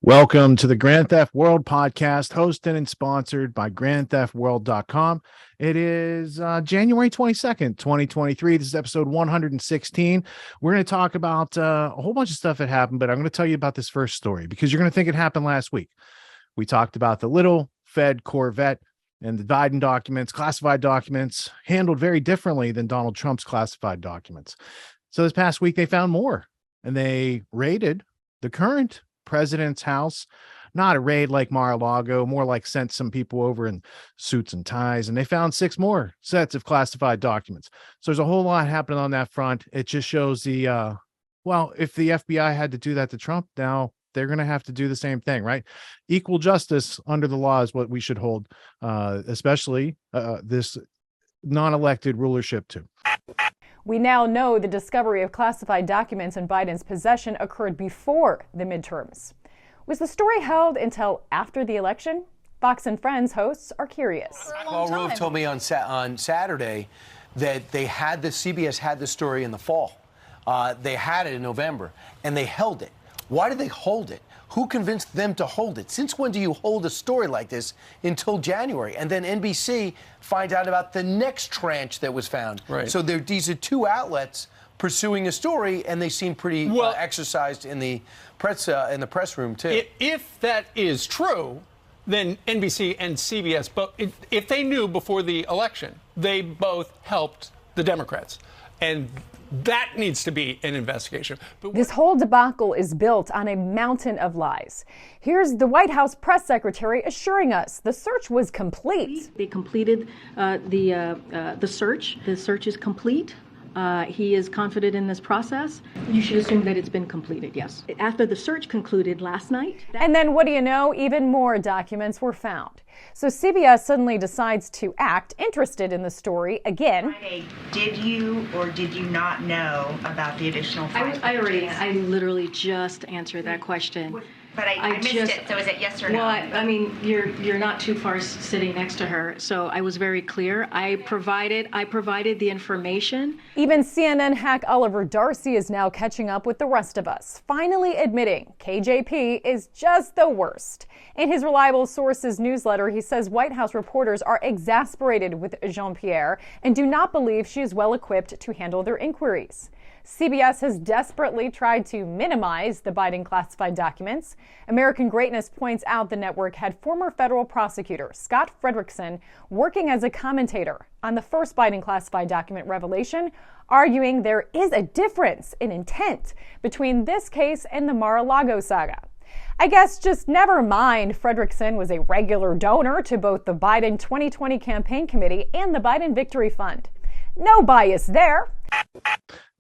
Welcome to the Grand Theft World podcast, hosted and sponsored by GrandTheftWorld.com. It is January 22nd, 2023. This is episode 116. We're going to talk about a whole bunch of stuff that happened, but I'm going to tell you about this first story because you're going to think it happened last week. We talked about the little Fed Corvette and the Biden documents, classified documents, handled very differently than Donald Trump's classified documents. So this past week, they found more, and they raided the current president's house. Not a raid like Mar-a-Lago, more like sent some people over in suits and ties, and they found 6 more sets of classified documents. So there's a whole lot happening on that front. It just shows the well, if the FBI had to do that to Trump, now they're going to have to do the same thing, right? Equal justice under the law is what we should hold, especially this non-elected rulership to. We now know the discovery of classified documents in Biden's possession occurred before the midterms. Was the story held until after the election? Fox and Friends hosts are curious. Paul Rove told me on Saturday that they had CBS had the story in the fall. They had it in November, and they held it. Why did they hold it? Who convinced them to hold it? Since when do you hold a story like this until January? And then NBC finds out about the next tranche that was found. Right. So these are 2 outlets pursuing a story, and they seem pretty exercised in the press room too. If that is true, then NBC and CBS, if they knew before the election, they both helped the Democrats. And that needs to be an investigation. This whole debacle is built on a mountain of lies. Here's the White House press secretary assuring us the search was complete. They completed the search. The search is complete. He is confident in this process. You should assume that it's been completed, yes. After the search concluded last night. And then what do you know? Even more documents were found. So CBS suddenly decides to act interested in the story again. Friday, did you or did you not know about the additional 5 pages? I literally just answered that question. But I missed it, so is it yes or no? Well, I mean, you're not too far sitting next to her, so I was very clear. I provided the information. Even CNN hack Oliver Darcy is now catching up with the rest of us, finally admitting KJP is just the worst. In his Reliable Sources newsletter, he says White House reporters are exasperated with Jean-Pierre and do not believe she is well equipped to handle their inquiries. CBS has desperately tried to minimize the Biden classified documents. American Greatness points out the network had former federal prosecutor Scott Frederickson working as a commentator on the first Biden classified document revelation, arguing there is a difference in intent between this case and the Mar-a-Lago saga. I guess just never mind Frederickson was a regular donor to both the Biden 2020 campaign committee and the Biden Victory Fund. No bias there.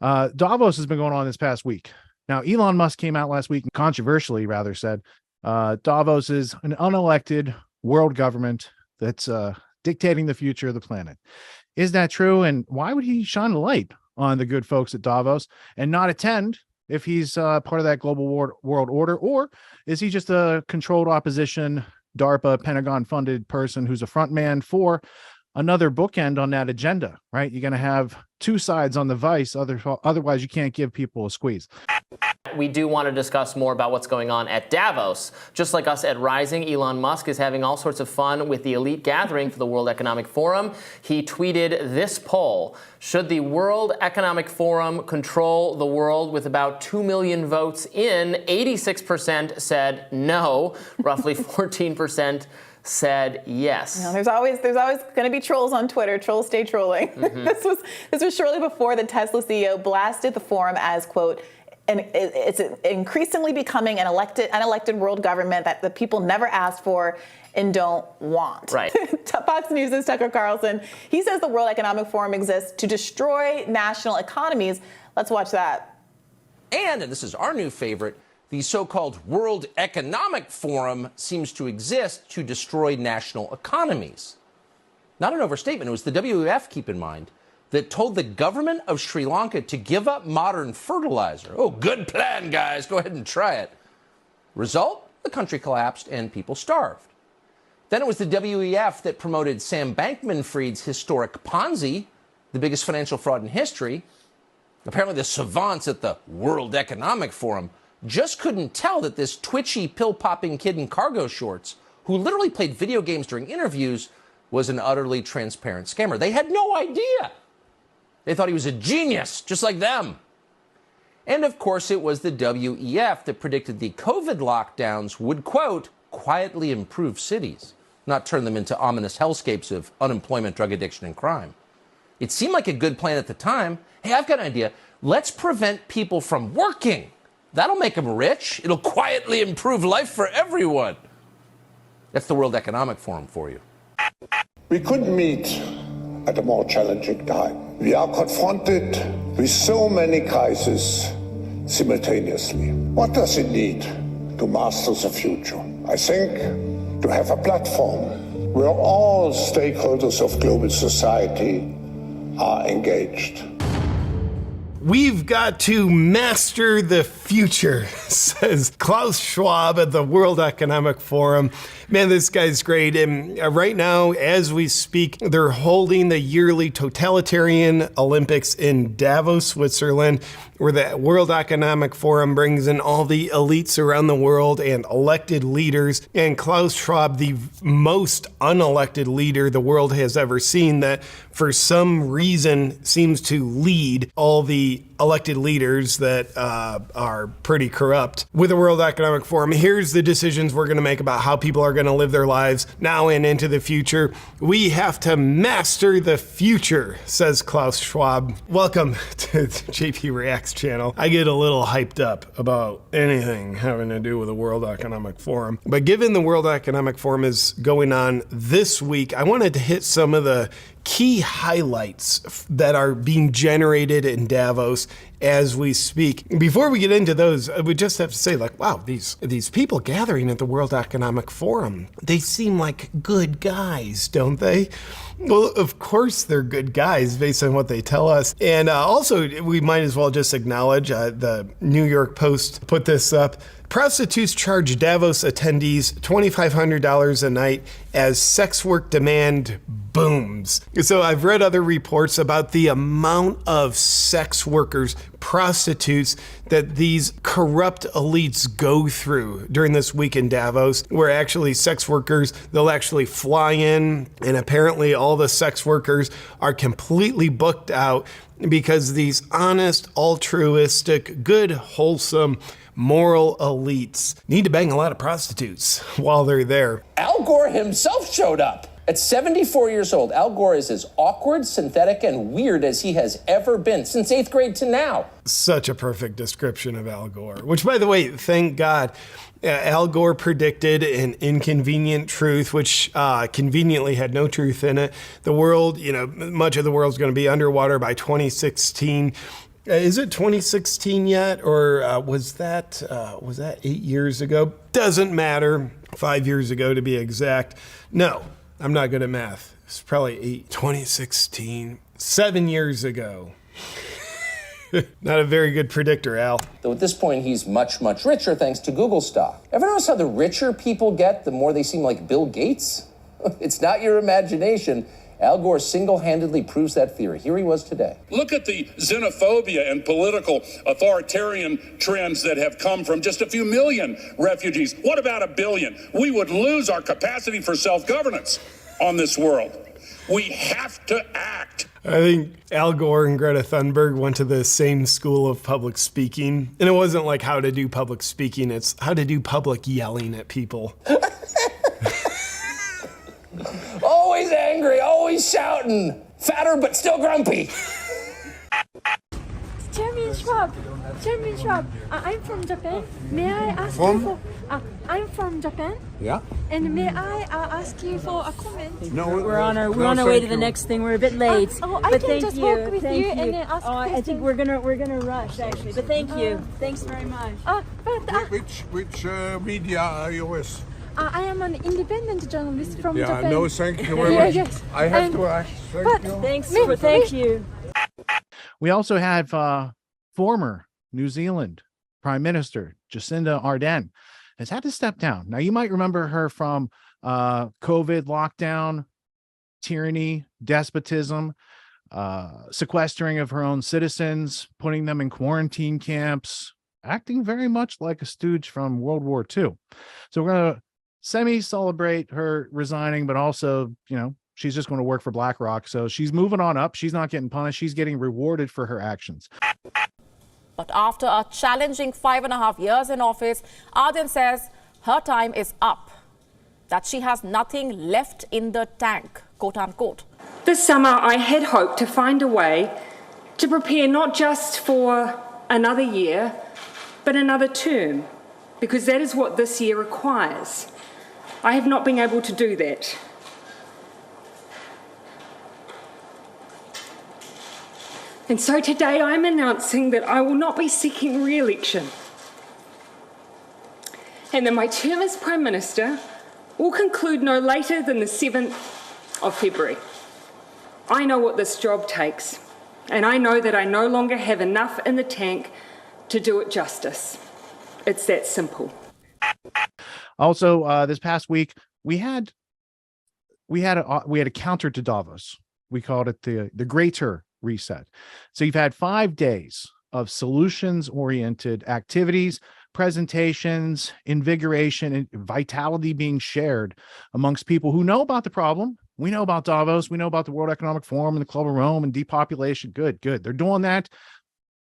Davos has been going on this past week. Now, Elon Musk came out last week and controversially rather said Davos is an unelected world government that's dictating the future of the planet. Is that true? And why would he shine a light on the good folks at Davos and not attend if he's part of that global world order? Or is he just a controlled opposition, DARPA, Pentagon-funded person who's a front man for another bookend on that agenda, right? You're going to have 2 sides on the vice. Otherwise, you can't give people a squeeze. We do want to discuss more about what's going on at Davos. Just like us at Rising, Elon Musk is having all sorts of fun with the elite gathering for the World Economic Forum. He tweeted this poll: should the World Economic Forum control the world? With about 2 million votes in, 86% said no, roughly 14% said yes. There's always going to be trolls on Twitter. Trolls stay trolling. Mm-hmm. This was shortly before the Tesla CEO blasted the forum as, quote, and it's increasingly becoming an unelected world government that the people never asked for and don't want. Right. Fox News' Tucker Carlson, he says the World Economic Forum exists to destroy national economies. Let's watch that. And this is our new favorite, the so-called World Economic Forum seems to exist to destroy national economies. Not an overstatement. It was the WEF, keep in mind, that told the government of Sri Lanka to give up modern fertilizer. Oh, good plan, guys. Go ahead and try it. Result? The country collapsed and people starved. Then it was the WEF that promoted Sam Bankman-Fried's historic Ponzi, the biggest financial fraud in history. Apparently the savants at the World Economic Forum just couldn't tell that this twitchy, pill-popping kid in cargo shorts, who literally played video games during interviews, was an utterly transparent scammer. They had no idea. They thought he was a genius, just like them. And of course, it was the WEF that predicted the COVID lockdowns would, quote, quietly improve cities, not turn them into ominous hellscapes of unemployment, drug addiction, and crime. It seemed like a good plan at the time. Hey, I've got an idea. Let's prevent people from working. That'll make them rich. It'll quietly improve life for everyone. That's the World Economic Forum for you. We couldn't meet at a more challenging time. We are confronted with so many crises simultaneously. What does it need to master the future? I think to have a platform where all stakeholders of global society are engaged. We've got to master the future, says Klaus Schwab at the World Economic Forum. Man, this guy's great. And right now, as we speak, they're holding the yearly totalitarian Olympics in Davos, Switzerland, where the World Economic Forum brings in all the elites around the world and elected leaders. And Klaus Schwab, the most unelected leader the world has ever seen, that for some reason seems to lead all the elected leaders that are pretty corrupt. With the World Economic Forum, here's the decisions we're going to make about how people are going to live their lives now and into the future. We have to master the future, says Klaus Schwab. Welcome to the JP Reacts channel. I get a little hyped up about anything having to do with the World Economic Forum. But given the World Economic Forum is going on this week, I wanted to hit some of the key highlights that are being generated in Davos as we speak. Before we get into those, we just have to say, like, wow, these people gathering at the World Economic Forum, they seem like good guys, don't they? Well, of course they're good guys based on what they tell us. And also, we might as well just acknowledge the New York Post put this up. Prostitutes charge Davos attendees $2,500 a night as sex work demand booms. So I've read other reports about the amount of sex workers, prostitutes that these corrupt elites go through during this week in Davos, where actually sex workers, they'll actually fly in, and apparently all the sex workers are completely booked out because these honest, altruistic, good, wholesome, moral elites need to bang a lot of prostitutes while they're there. Al Gore himself showed up. At 74 years old, Al Gore is as awkward, synthetic, and weird as he has ever been since 8th grade to now. Such a perfect description of Al Gore, which, by the way, thank God, Al Gore predicted an inconvenient truth, which conveniently had no truth in it. The world, much of the world's going to be underwater by 2016. Is it 2016 yet, or was that 8 years ago? Doesn't matter. 5 years ago, to be exact. No, I'm not good at math. It's probably 2016, 7 years ago. Not a very good predictor, Al. Though at this point, he's much, much richer thanks to Google stock. Ever notice how the richer people get, the more they seem like Bill Gates? It's not your imagination. Al Gore single-handedly proves that theory. Here he was today. Look at the xenophobia and political authoritarian trends that have come from just a few million refugees. What about 1 billion? We would lose our capacity for self-governance on this world. We have to act. I think Al Gore and Greta Thunberg went to the same school of public speaking. And it wasn't like how to do public speaking, it's how to do public yelling at people. Always angry, always shouting. Fatter but still grumpy. Chairman Schwab, I'm from Japan. May I ask you for... I'm from Japan. Yeah. And may I ask you for a comment? No, we're on our way to the next thing. We're a bit late. I can just walk with you and then ask questions. I think we're gonna rush actually. But thank you. Thanks very much. Which media are you with? I am an independent journalist from Japan. No, thank you very much. Yes. I have to ask. Thank you. We also have former New Zealand Prime Minister Jacinda Arden has had to step down. Now, you might remember her from COVID lockdown, tyranny, despotism, sequestering of her own citizens, putting them in quarantine camps, acting very much like a stooge from World War II. So we're going to semi-celebrate her resigning, but also, she's just going to work for BlackRock. So she's moving on up. She's not getting punished. She's getting rewarded for her actions. But after a challenging 5.5 years in office, Arden says her time is up, that she has nothing left in the tank, quote unquote. This summer, I had hoped to find a way to prepare not just for another year, but another term, because that is what this year requires. I have not been able to do that. And so today I am announcing that I will not be seeking re-election, and that my term as Prime Minister will conclude no later than the 7th of February. I know what this job takes, and I know that I no longer have enough in the tank to do it justice. It's that simple. Also, this past week, we had a counter to Davos. We called it the Greater Reset. So you've had 5 days of solutions-oriented activities, presentations, invigoration, and vitality being shared amongst people who know about the problem. We know about Davos. We know about the World Economic Forum and the Club of Rome and depopulation. Good. They're doing that.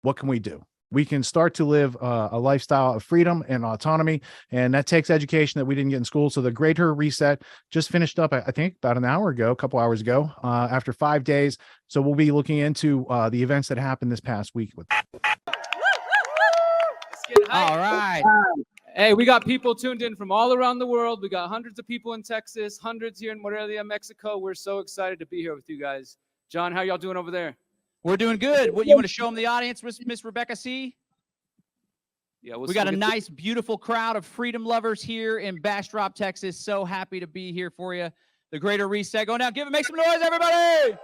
What can we do? We can start to live a lifestyle of freedom and autonomy, and that takes education that we didn't get in school. So the Greater Reset just finished up, I think, about a couple hours ago, after 5 days. So we'll be looking into the events that happened this past week. All right. Hey, we got people tuned in from all around the world. We got hundreds of people in Texas, hundreds here in Morelia, Mexico. We're so excited to be here with you guys. John, how y'all doing over there? We're doing good. What you want to show them the audience, Miss Rebecca C? Yeah, we got a nice, beautiful crowd of freedom lovers here in Bastrop, Texas. So happy to be here for you. The Greater Reset going down. Make some noise, everybody!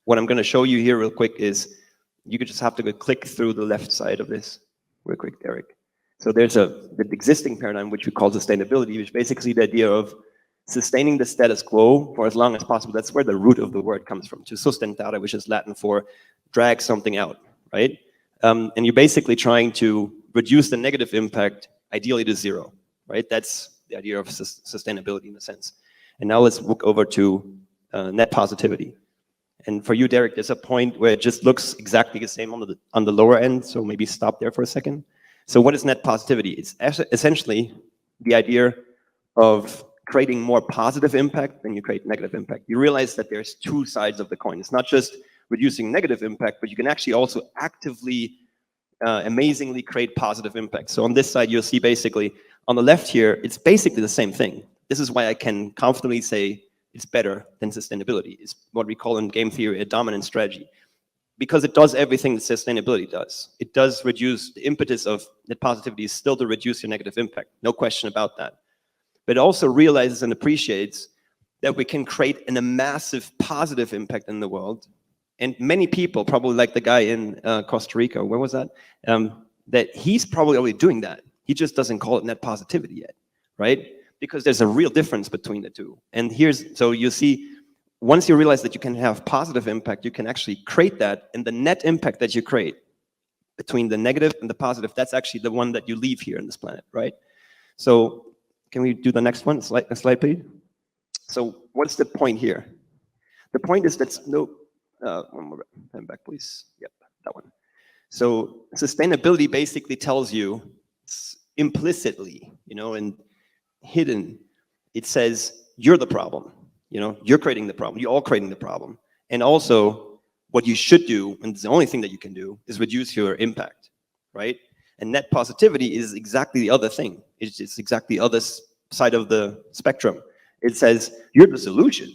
What I'm going to show you here real quick is you could just have to click through the left side of this real quick, Derek. So there's the existing paradigm, which we call sustainability, which basically the idea of sustaining the status quo for as long as possible. That's where the root of the word comes from, to sustentare, which is Latin for drag something out, right? And you're basically trying to reduce the negative impact, ideally to zero, right? That's the idea of sustainability in a sense. And now let's look over to net positivity. And for you, Derek, there's a point where it just looks exactly the same on the lower end, so maybe stop there for a second. So what is net positivity? It's essentially the idea of creating more positive impact than you create negative impact. You realize that there's two sides of the coin. It's not just reducing negative impact, but you can actually also actively, amazingly create positive impact. So on this side, you'll see basically, on the left here, it's basically the same thing. This is why I can confidently say it's better than sustainability. It's what we call in game theory a dominant strategy. Because it does everything that sustainability does. It does reduce, the impetus of net positivity is still to reduce your negative impact, no question about that. But it also realizes and appreciates that we can create a massive positive impact in the world. And many people, probably like the guy in Costa Rica, where was that? That he's probably already doing that. He just doesn't call it net positivity yet, right? Because there's a real difference between the two. And so you see, once you realize that you can have positive impact, you can actually create that, and the net impact that you create between the negative and the positive, that's actually the one that you leave here on this planet, right? So can we do the next one? Slide, please. So what's the point here? The point is that one more pen back, please. Yep, that one. So sustainability basically tells you implicitly, and hidden, it says you're the problem. You're creating the problem. You're all creating the problem. And also, what you should do, and it's the only thing that you can do, is reduce your impact, right? And net positivity is exactly the other thing. It's exactly the other side of the spectrum. It says, you're the solution.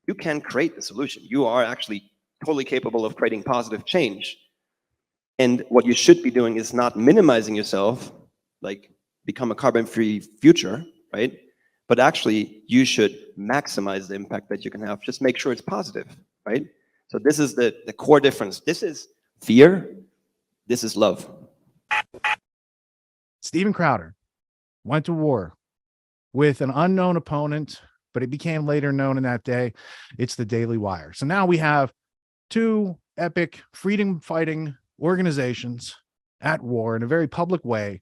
You can create the solution. You are actually totally capable of creating positive change. And what you should be doing is not minimizing yourself, like become a carbon-free future, right? But actually, you should maximize the impact that you can have. Just make sure it's positive, right? So this is the core difference. This is fear. This is love. Steven Crowder went to war with an unknown opponent but it became later known in that day. It's the Daily Wire. So now we have two epic freedom fighting organizations at war in a very public way,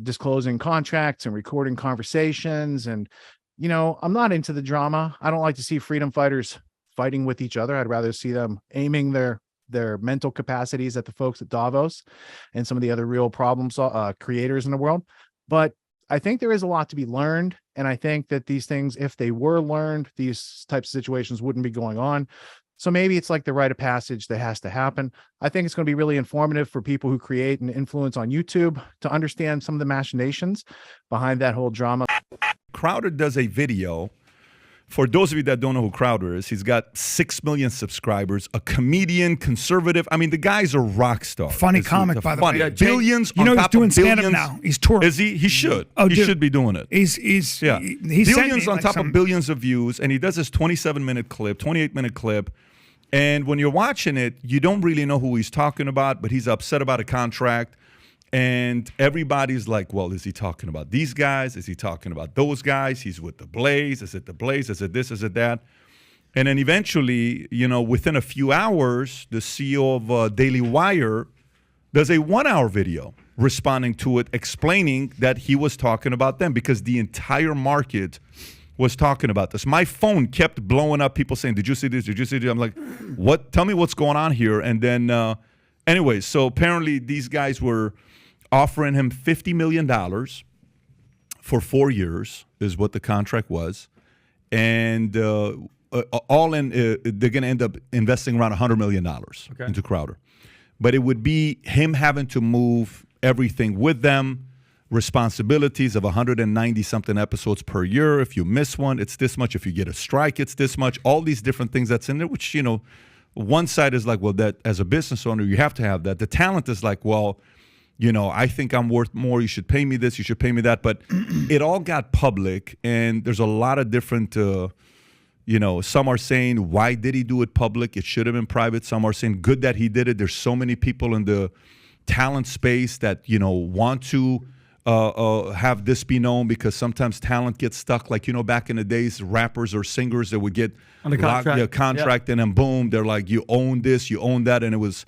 disclosing contracts and recording conversations. And, you know, I'm not into the drama. I don't like to see freedom fighters fighting with each other. I'd rather see them aiming their mental capacities at the folks at Davos and some of the other real problems creators in the world. But I think there is a lot to be learned. And I think that these things, if they were learned, these types of situations wouldn't be going on. So maybe it's like the rite of passage that has to happen. I think it's going to be really informative for people who create and influence on YouTube to understand some of the machinations behind that whole drama. Crowder does a video. For those of you that don't know who Crowder is, he's got 6 million subscribers, a comedian, conservative. I mean, the guy's a rock star. Funny comic, by the way. Yeah, billions you know, on he's top doing of stand-up billions. now. He's touring. Is he? He should. Oh, he dude. should be doing it. He's billions on top of billions of views, and he does this 27-minute clip, 28-minute clip. And when you're watching it, you don't really know who he's talking about, but he's upset about a contract. And everybody's like, well, is he talking about these guys? Is he talking about those guys? He's with the Blaze. Is it the Blaze? Is it this? Is it that? And then eventually, you know, within a few hours, the CEO of Daily Wire does a 1-hour video responding to it, explaining that he was talking about them because the entire market was talking about this. My phone kept blowing up, people saying, did you see this? Did you see this? I'm like, what? Tell me what's going on here. And then, anyway, so apparently these guys were offering him $50 million for 4 years is what the contract was. And all in, they're going to end up investing around $100 million into Crowder. But it would be him having to move everything with them, responsibilities of 190-something episodes per year. If you miss one, it's this much. If you get a strike, it's this much. All these different things that's in there, which, you know, one side is like, well, that as a business owner, you have to have that. The talent is like, well, you know, I think I'm worth more. You should pay me this. You should pay me that. But it all got public, and there's a lot of different, you know, some are saying, why did he do it public? It should have been private. Some are saying, good that he did it. There's so many people in the talent space that, you know, want to have this be known because sometimes talent gets stuck. Like, you know, back in the days, rappers or singers that would get on the contract, and then boom, they're like, you own this, you own that. And it was,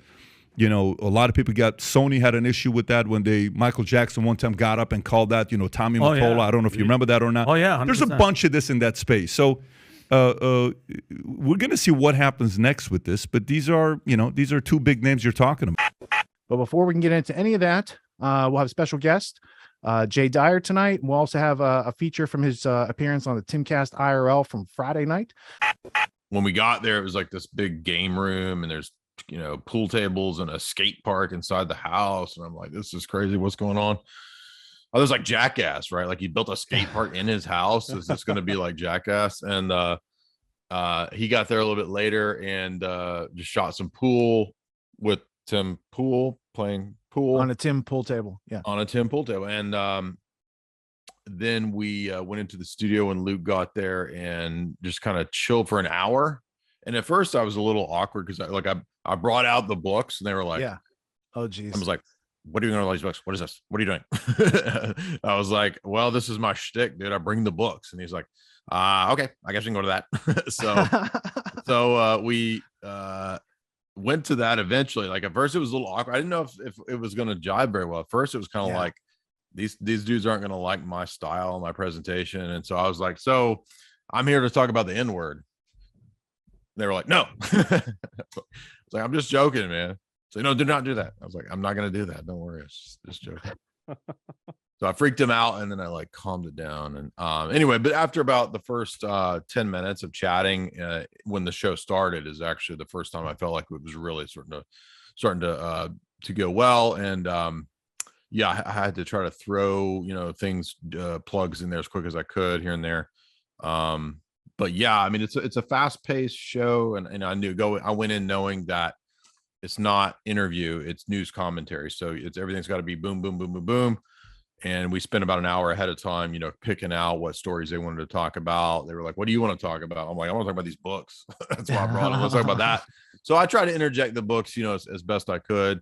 you know, a lot of people Sony had an issue with that when Michael Jackson one time got up and called that, you know, Tommy Mottola. I don't know if you remember that or not. Oh, yeah, 100%. There's a bunch of this in that space. So we're going to see what happens next with this. But these are two big names you're talking about. But before we can get into any of that, we'll have a special guest, Jay Dyer, tonight. We'll also have a feature from his appearance on the Timcast IRL from Friday night. When we got there, it was like this big game room, and there's, you know, pool tables and a skate park inside the house. And I'm like, this is crazy. What's going on? Oh, there's like Jackass, right? Like he built a skate park in his house. Is this going to be like Jackass? And he got there a little bit later and just shot some pool with Tim Pool, playing pool on a Tim pool table. Yeah, on a Tim pool table. And then we went into the studio when Luke got there and just kind of chilled for an hour. And at first I was a little awkward because I brought out the books and they were like, yeah, oh geez. I was like, what are you going to all these books? What is this? What are you doing? I was like, well, this is my shtick, dude. I bring the books. And he's like, okay, I guess we can go to that. so we went to that eventually. Like at first it was a little awkward. I didn't know if it was going to jive very well. At first it was kind of like, these dudes aren't going to like my style, my presentation. And so I was like, so I'm here to talk about the N-word. They were like, no. I was like, I'm just joking, man. So, no, do not do that. I was like, I'm not going to do that. Don't worry. It's just joking. So I freaked him out and then I like calmed it down. And anyway, but after about the first 10 minutes of chatting, when the show started is actually the first time I felt like it was really starting to go well. And yeah, I had to try to throw, you know, things, plugs in there as quick as I could here and there. But yeah, I mean, it's a fast-paced show, and I went in knowing that it's not interview, it's news commentary. So everything's got to be boom, boom, boom, boom, boom. And we spent about an hour ahead of time, you know, picking out what stories they wanted to talk about. They were like, what do you want to talk about? I'm like, I want to talk about these books. That's why I brought it. Let's talk about that. So I tried to interject the books, you know, as best I could.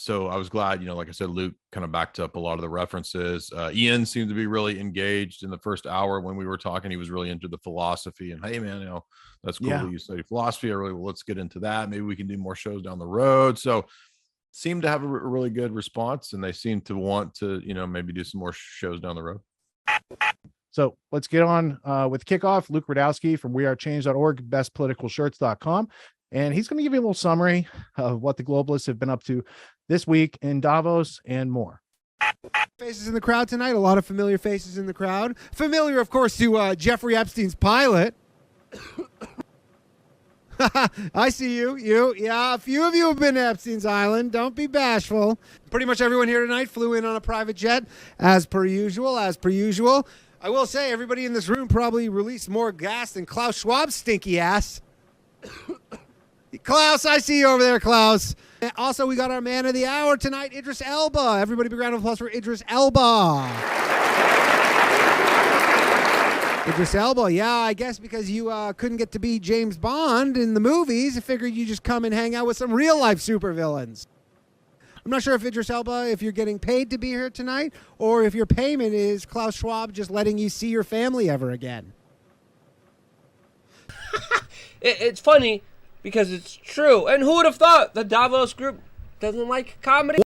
So I was glad, like I said, Luke kind of backed up a lot of the references. Ian seemed to be really engaged in the first hour when we were talking. He was really into the philosophy and, hey man, that's cool that you study philosophy. Let's get into that. Maybe we can do more shows down the road. So seemed to have a really good response, and they seem to want to, maybe do some more shows down the road. So let's get on with Kickoff. Luke Radowski from wearechange.org, bestpoliticalshirts.com. And he's going to give you a little summary of what the globalists have been up to this week in Davos and more. Faces in the crowd tonight. A lot of familiar faces in the crowd. Familiar, of course, to Jeffrey Epstein's pilot. I see you. Yeah, a few of you have been to Epstein's Island. Don't be bashful. Pretty much everyone here tonight flew in on a private jet, as per usual. I will say, everybody in this room probably released more gas than Klaus Schwab's stinky ass. Klaus, I see you over there, Klaus. Also, we got our man of the hour tonight, Idris Elba. Everybody big round of applause for Idris Elba. Idris Elba, yeah, I guess because you couldn't get to be James Bond in the movies, I figured you just come and hang out with some real-life supervillains. I'm not sure if Idris Elba, if you're getting paid to be here tonight, or if your payment is Klaus Schwab just letting you see your family ever again. It's funny because it's true. And who would have thought the Davos group doesn't like comedy?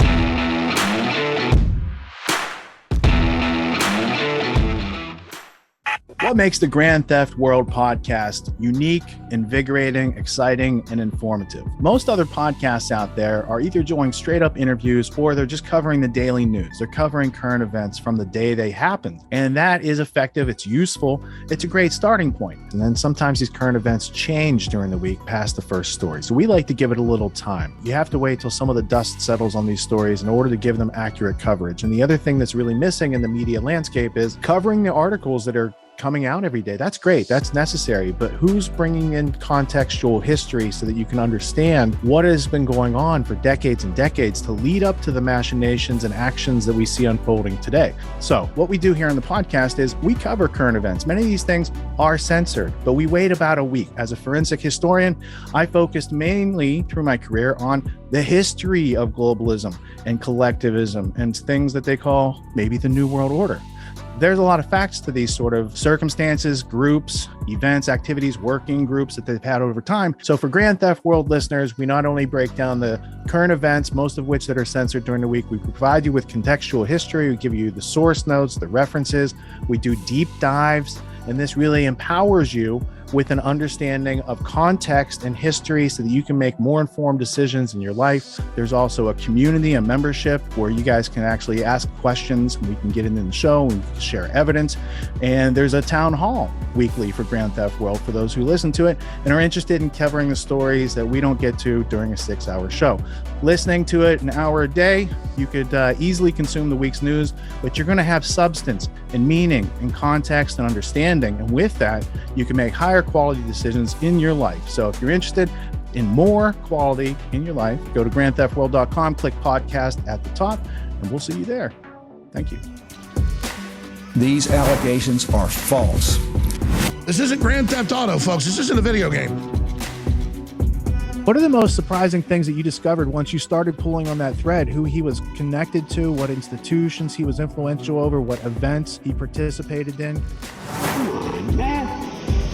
What makes the Grand Theft World podcast unique, invigorating, exciting, and informative? Most other podcasts out there are either doing straight up interviews or they're just covering the daily news. They're covering current events from the day they happened. And that is effective. It's useful. It's a great starting point. And then sometimes these current events change during the week past the first story. So we like to give it a little time. You have to wait till some of the dust settles on these stories in order to give them accurate coverage. And the other thing that's really missing in the media landscape is covering the articles that are coming out every day. That's great. That's necessary. But who's bringing in contextual history so that you can understand what has been going on for decades and decades to lead up to the machinations and actions that we see unfolding today? So what we do here on the podcast is we cover current events. Many of these things are censored, but we wait about a week. As a forensic historian, I focused mainly through my career on the history of globalism and collectivism and things that they call maybe the New World Order. There's a lot of facts to these sort of circumstances, groups, events, activities, working groups that they've had over time. So for Grand Theft World listeners, we not only break down the current events, most of which that are censored during the week, we provide you with contextual history, we give you the source notes, the references, we do deep dives, and this really empowers you with an understanding of context and history so that you can make more informed decisions in your life. There's also a community, a membership where you guys can actually ask questions and we can get into the show and share evidence. And there's a town hall weekly for Grand Theft World for those who listen to it and are interested in covering the stories that we don't get to during a 6-hour show. Listening to it an hour a day, you could easily consume the week's news, but you're going to have substance and meaning and context and understanding. And with that, you can make higher quality decisions in your life. So if you're interested in more quality in your life, go to grandtheftworld.com, click podcast at the top, and we'll see you there. Thank you. These allegations are false. This isn't Grand Theft Auto, folks. This isn't a video game. What are the most surprising things that you discovered once you started pulling on that thread? Who he was connected to, what institutions he was influential over, what events he participated in? Come on, man.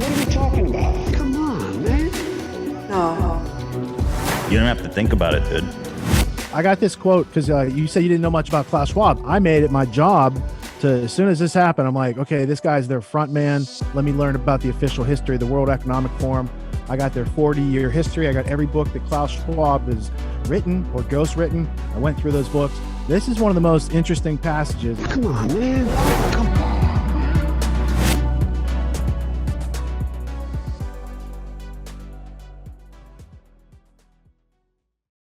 What are we talking about? Come on, man. No. You don't have to think about it, dude. I got this quote because you said you didn't know much about Klaus Schwab. I made it my job to, as soon as this happened, I'm like, okay, this guy's their front man. Let me learn about the official history of the World Economic Forum. I got their 40-year history. I got every book that Klaus Schwab has written or ghostwritten. I went through those books. This is one of the most interesting passages. Come on, man. Come